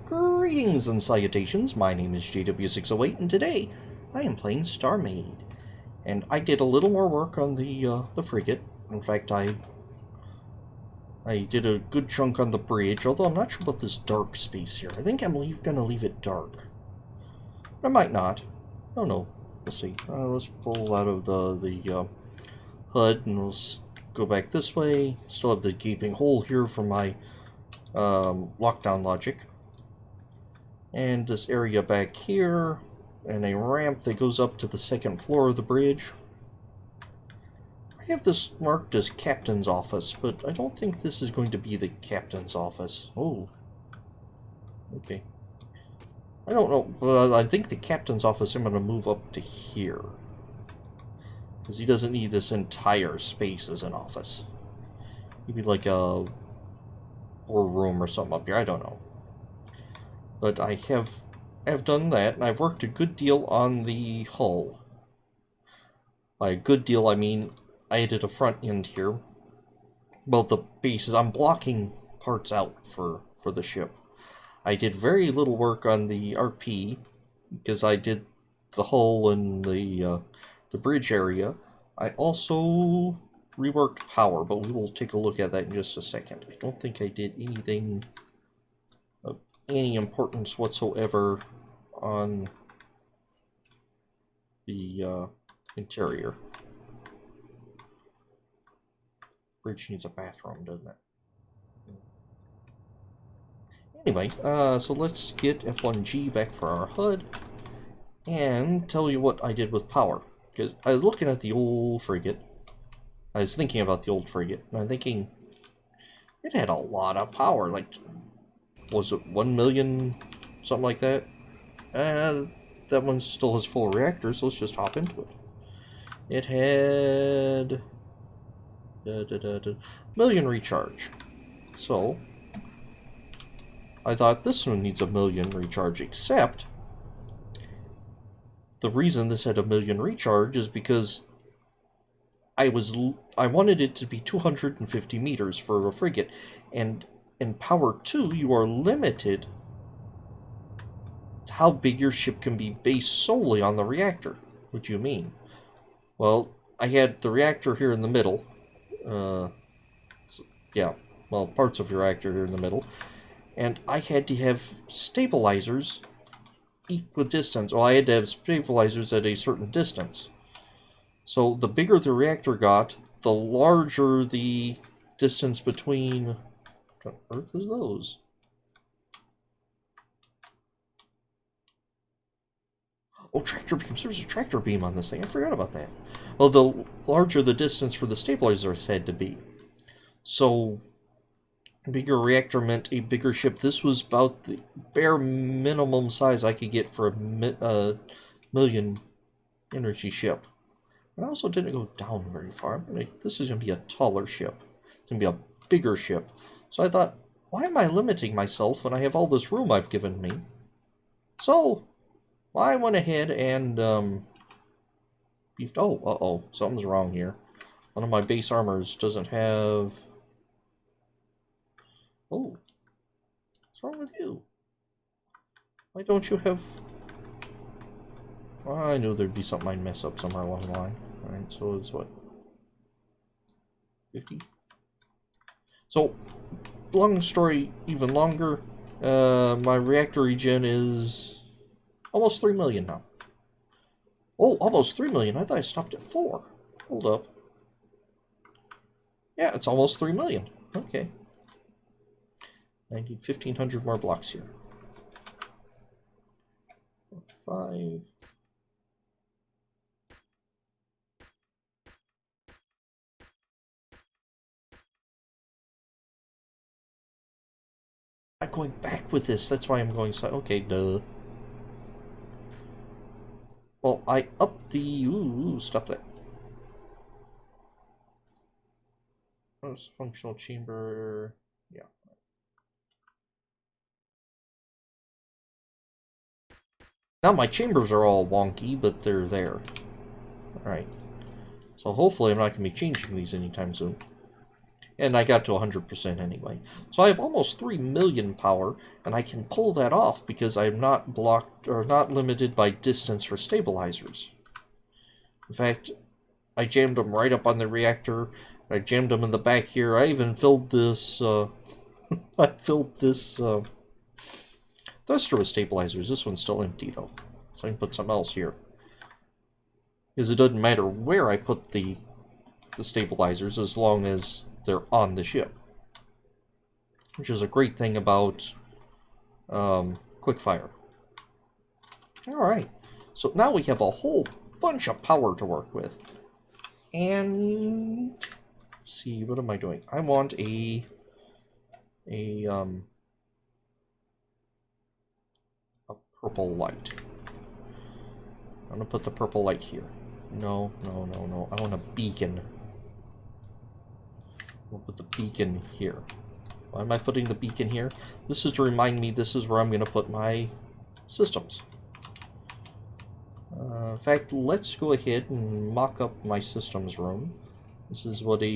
Greetings and salutations, my name is JW608 and today I am playing StarMade. And I did a little more work on the frigate. In fact, I did a good chunk on the bridge, although I'm not sure about this dark space here. I think I'm gonna leave it dark. I might not. I don't know. We'll see. Let's pull out of the HUD and we'll go back this way. Still have the gaping hole here for my lockdown logic. And this area back here, and a ramp that goes up to the second floor of the bridge. I have this marked as Captain's Office, but I don't think this is going to be the Captain's Office. Oh. Okay. I don't know, but I think the Captain's Office I'm going to move up to here. Because he doesn't need this entire space as an office. Maybe like a war room or something up here, I don't know. But I have done that, and I've worked a good deal on the hull. By a good deal, I mean I added a front end here. Both the bases, I'm blocking parts out for the ship. I did very little work on the RP, because I did the hull and the bridge area. I also reworked power, but we will take a look at that in just a second. I don't think I did anything of any importance whatsoever on the interior. Bridge needs a bathroom, doesn't it? Anyway, so let's get F1G back for our HUD and tell you what I did with power. Because I was looking at the old frigate. I was thinking about the old frigate, and I'm thinking it had a lot of power. Like, was it 1 million, something like that? That one still has full reactors, so let's just hop into it. It had million recharge. So I thought this one needs 1 million recharge, except the reason this had 1 million recharge is because I wanted it to be 250 meters for a frigate, and in Power 2 you are limited to how big your ship can be based solely on the reactor. What do you mean? Well, I had the reactor here in the middle. Yeah, well, parts of the reactor here in the middle. And I had to have stabilizers equidistant. Well, I had to have stabilizers at a certain distance. So the bigger the reactor got, the larger the distance between... What on earth is those? Oh, tractor beams. There's a tractor beam on this thing. I forgot about that. Well, the larger the distance for the stabilizers had to be. So, a bigger reactor meant a bigger ship. This was about the bare minimum size I could get for a million energy ship. And I also didn't go down very far. This is going to be a taller ship. It's going to be a bigger ship. So I thought, why am I limiting myself when I have all this room I've given me? So I went ahead and beefed. Oh, uh-oh, something's wrong here. One of my base armors doesn't have... Oh, what's wrong with you? Why don't you have... Well, I knew there'd be something I'd mess up somewhere along the line. Alright, so it's what? 50? So, long story even longer, my reactor regen is almost 3 million now. Oh, almost 3 million. I thought I stopped at 4. Hold up. Yeah, it's almost 3 million. Okay. I need 1,500 more blocks here. 5. I'm going back with this. That's why I'm going so. Okay, duh. Well, I upped the... Ooh, stop that. What's functional chamber? Yeah. Now my chambers are all wonky, but they're there. Alright. So hopefully I'm not going to be changing these anytime soon. And I got to 100% anyway. So I have almost 3 million power, and I can pull that off because I'm not blocked or not limited by distance for stabilizers. In fact, I jammed them right up on the reactor. I jammed them in the back here. I even filled this, I filled this thruster with stabilizers. This one's still empty though. So I can put something else here. Because it doesn't matter where I put the stabilizers as long as they're on the ship. Which is a great thing about QuickFire. Alright, so now we have a whole bunch of power to work with. And let's see, what am I doing? I want a purple light. I'm gonna put the purple light here. No. I want a beacon. We'll put the beacon here. Why am I putting the beacon here? This is to remind me this is where I'm gonna put my systems. In fact, let's go ahead and mock up my systems room. This is what a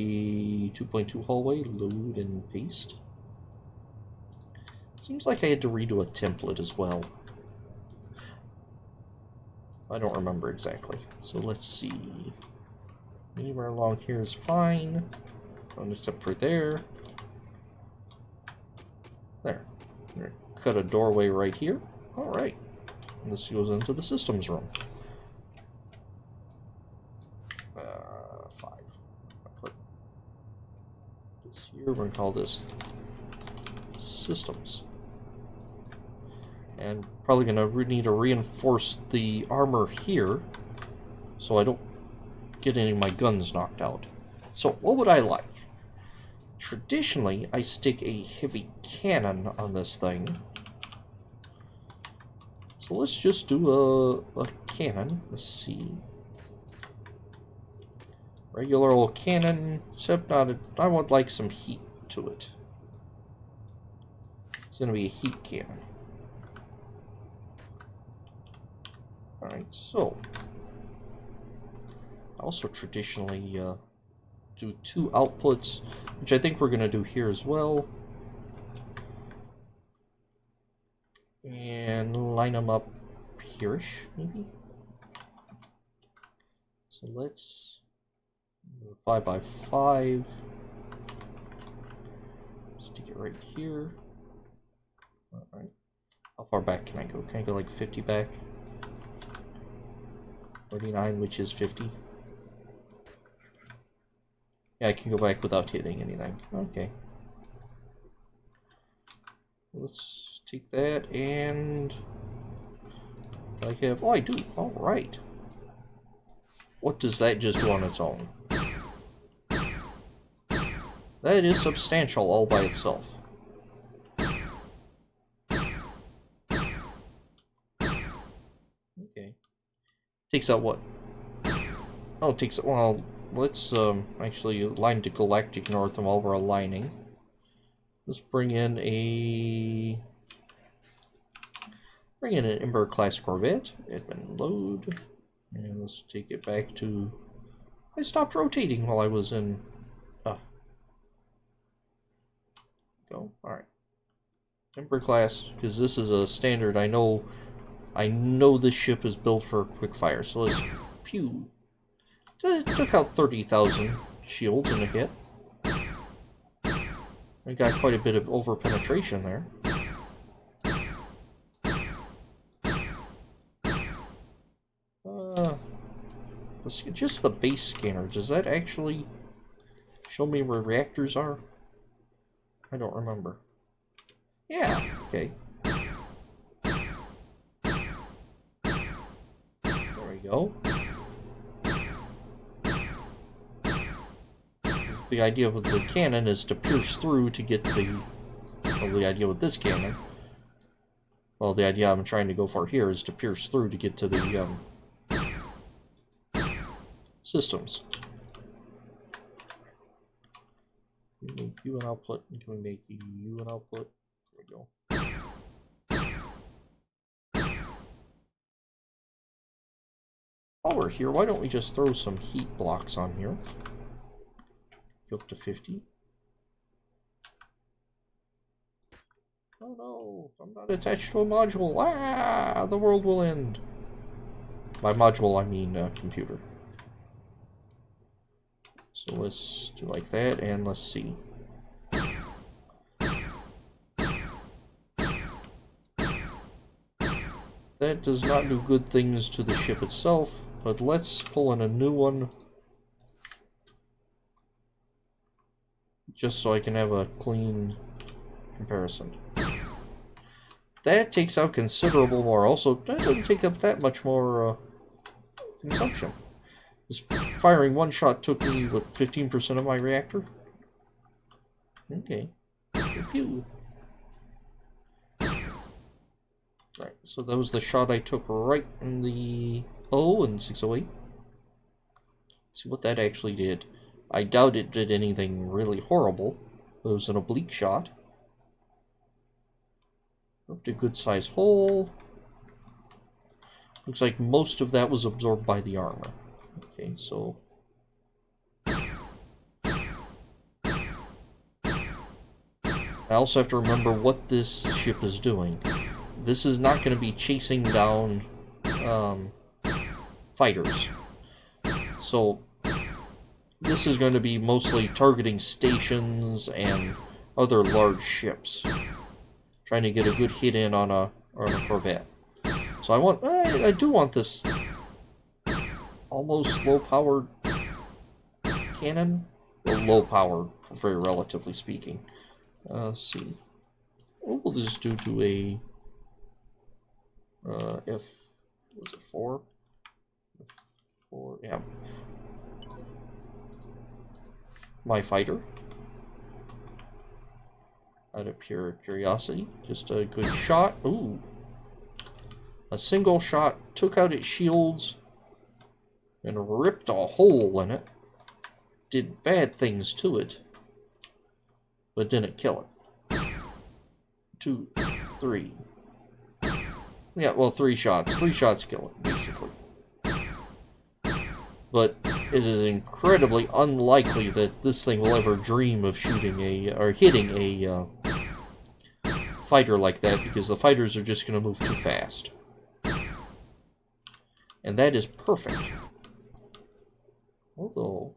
2.2 hallway, load and paste. Seems like I had to redo a template as well. I don't remember exactly. So let's see. Anywhere along here is fine. Except for there. There. Cut a doorway right here. Alright. This goes into the systems room. 5. I'll put this here. We're going to call this systems. And probably going to need to reinforce the armor here so I don't get any of my guns knocked out. So what would I like? Traditionally, I stick a heavy cannon on this thing. So let's just do a cannon. Let's see. Regular old cannon, except not a, I would like some heat to it. It's going to be a heat cannon. Alright, so I also traditionally do 2 outputs, which I think we're going to do here as well. And line them up here-ish, maybe. So let's 5 by 5. Stick it right here. Alright. How far back can I go? Can I go like 50 back? 49, which is 50. Yeah, I can go back without hitting anything. Okay. Let's take that and I have, oh I do, alright. What does that just do on its own? That is substantial all by itself. Okay. Takes out what? Oh, it takes, well, let's actually line to galactic north while we're aligning. Let's bring in an Ember class Corvette. Admin load, and let's take it back to. I stopped rotating while I was in. Go. All right. Ember class, because this is a standard. I know this ship is built for QuickFire, so let's pew. Took out 30,000 shields in a hit. I got quite a bit of over penetration there. Let's see, just the base scanner. Does that actually show me where reactors are? I don't remember. Yeah, okay. There we go. The idea with the cannon is to pierce through to get the... Well, the idea with this cannon... Well, the idea I'm trying to go for here is to pierce through to get to the, systems. Can we make you an output? Can we make you an output? There we go. While we're here, why don't we just throw some heat blocks on here? Go up to 50. Oh no, I'm not attached to a module. Ah, the world will end. By module, I mean computer. So let's do like that, and let's see. That does not do good things to the ship itself, but let's pull in a new one. Just so I can have a clean comparison. That takes out considerable more. Also, that doesn't take up that much more consumption. This firing one shot took me, what, 15% of my reactor? Okay. Pew. Right, so that was the shot I took right in the O in 608. Let's see what that actually did. I doubt it did anything really horrible. It was an oblique shot. Up to a good sized hole. Looks like most of that was absorbed by the armor. Okay, so I also have to remember what this ship is doing. This is not going to be chasing down fighters. So this is going to be mostly targeting stations and other large ships. Trying to get a good hit in on a corvette. So I do want this almost low-powered cannon. Well, low-powered, very relatively speaking. Let's see. What will this do to a was it 4? 4, yeah. My fighter. Out of pure curiosity. Just a good shot. Ooh. A single shot took out its shields and ripped a hole in it. Did bad things to it, but didn't kill it. 2, 3. Yeah, well, 3 shots. 3 shots kill it, basically. But it is incredibly unlikely that this thing will ever dream of shooting or hitting a fighter like that, because the fighters are just going to move too fast. And that is perfect. Although,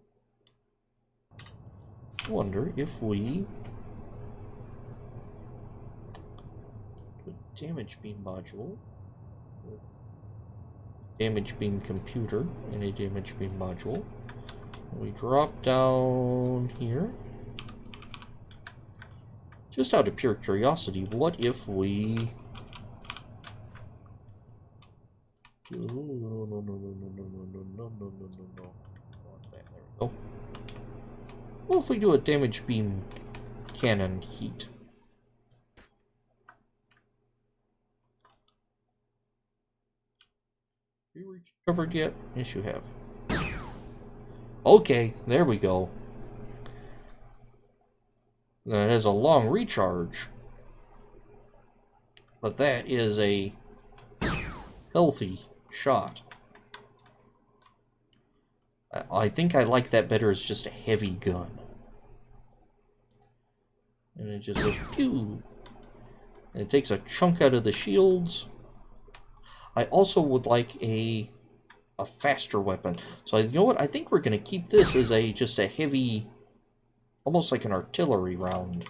I wonder if we do a damage beam module with damage beam computer and a damage beam module. We drop down here. Just out of pure curiosity, what if we... No. There we go. What if we do a damage beam cannon heat? Have you recovered yet? Yes, you have. Okay, there we go. That has a long recharge. But that is a healthy shot. I think I like that better as just a heavy gun. And it just goes pew! And it takes a chunk out of the shields. I also would like a faster weapon. So you know what? I think we're going to keep this as just a heavy, almost like an artillery round.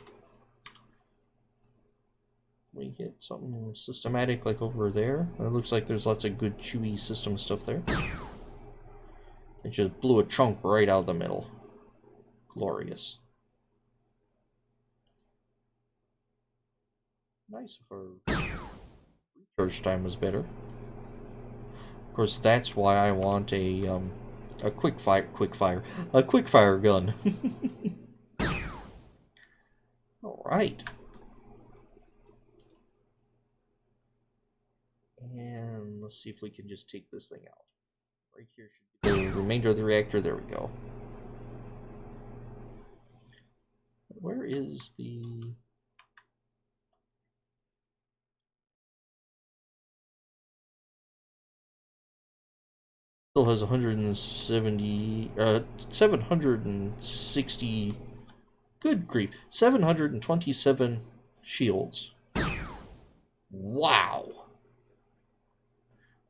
We get something systematic like over there. It looks like there's lots of good chewy system stuff there. It just blew a chunk right out of the middle. Glorious. Nice if our recharge time was better. Of course, that's why I want a QuickFire gun. All right. And let's see if we can just take this thing out. Right here should be the remainder of the reactor. There we go. Where is the... Still has 760, good grief, 727 shields. Wow.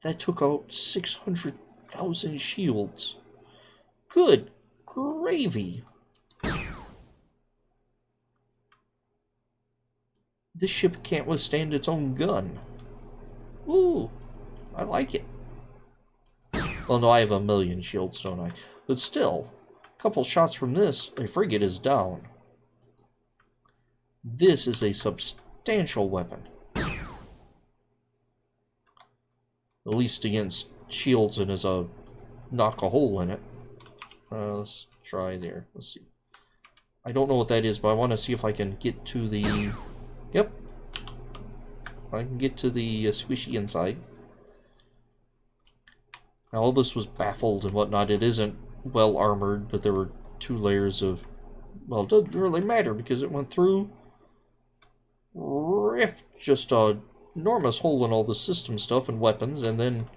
That took out 600,000 shields. Good gravy. This ship can't withstand its own gun. Ooh, I like it. Well, no, I have 1,000,000 shields, don't I? But still, a couple shots from this, a frigate is down. This is a substantial weapon. At least against shields, and as a knock a hole in it. Let's try there. Let's see. I don't know what that is, but I want to see if I can get to the... Yep. I can get to the squishy inside. Now, all this was baffled and whatnot. It isn't well armored, but there were 2 layers of... Well, it doesn't really matter because it went through... ripped just a enormous hole in all the system stuff and weapons, and then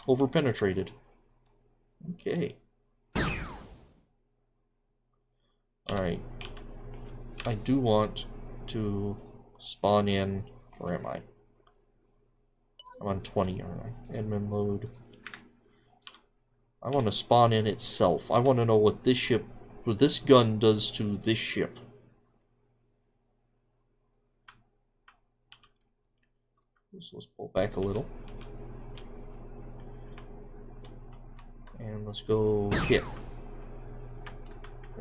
over-penetrated. Okay. Alright. I do want to spawn in... Where am I? I'm on 20, aren't I? Admin mode. I want to spawn in itself. I want to know what this ship... what this gun does to this ship. So let's pull back a little. And let's go hit.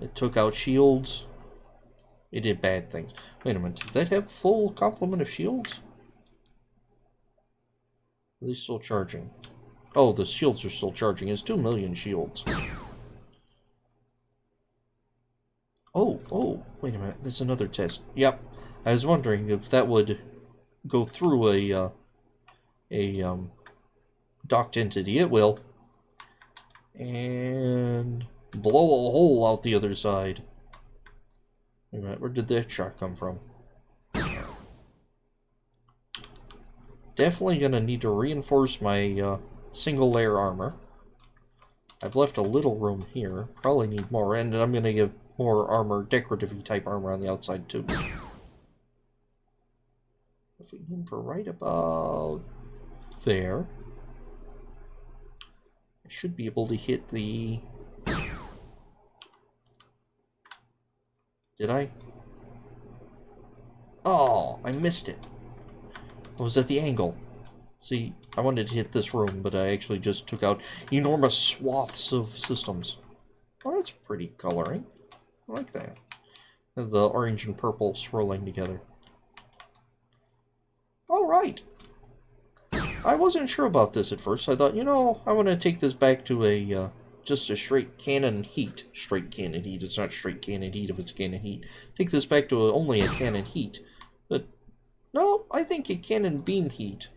It took out shields. It did bad things. Wait a minute, did that have full complement of shields? Are they still charging? Oh, the shields are still charging. It's 2,000,000 shields. Oh, wait a minute. There's another test. Yep. I was wondering if that would go through a docked entity. It will. And blow a hole out the other side. Wait a minute, where did that shot come from? Definitely gonna need to reinforce my single layer armor. I've left a little room here. Probably need more, and I'm gonna give more armor, decorative type armor on the outside too. If we aim for right about there, I should be able to hit the... Did I? Oh, I missed it. I was at the angle. See, I wanted to hit this room, but I actually just took out enormous swaths of systems. Well, that's pretty coloring. I like that. And the orange and purple swirling together. Alright. I wasn't sure about this at first. I thought, you know, I want to take this back to a, just a straight cannon heat. Straight cannon heat. It's not straight cannon heat if it's cannon heat. Take this back to only a cannon heat. But, no, I think a cannon beam heat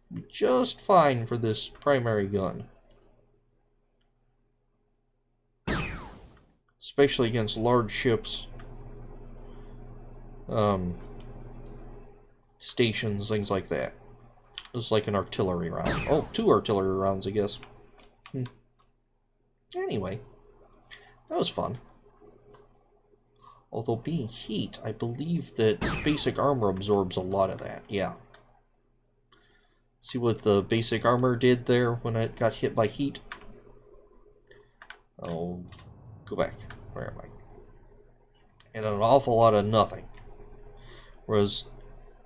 would be just fine for this primary gun. Especially against large ships. Stations, things like that. Just like an artillery round. Oh, 2 artillery rounds, I guess. Anyway, that was fun. Although being heat, I believe that basic armor absorbs a lot of that. Yeah. See what the basic armor did there when it got hit by heat? Oh, go back. Where am I? And an awful lot of nothing. Whereas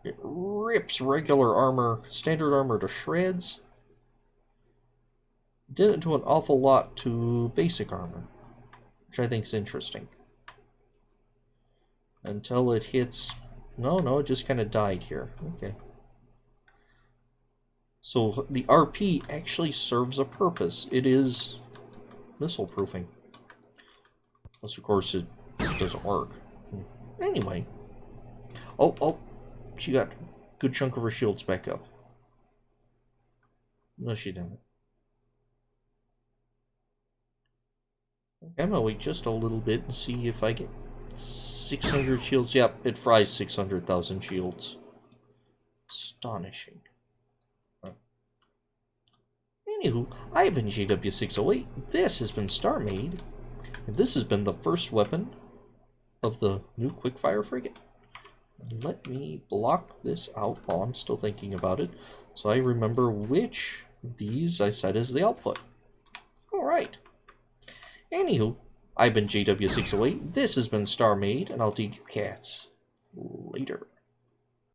it rips regular armor, standard armor to shreds. Didn't do an awful lot to basic armor, which I think is interesting. Until it hits... No, it just kind of died here. Okay. So the RP actually serves a purpose. It is missile proofing. Unless, of course, it doesn't work. Anyway. Oh, she got a good chunk of her shields back up. No, she didn't. I'm gonna wait just a little bit and see if I get 600 shields. Yep, it fries 600,000 shields. Astonishing. Anywho, I have been JW608. This has been StarMade. And this has been the first weapon of the new QuickFire frigate. Let me block this out while I'm still thinking about it, so I remember which of these I set as the output. Alright. Anywho, I've been JW608, this has been StarMade, and I'll take you cats later.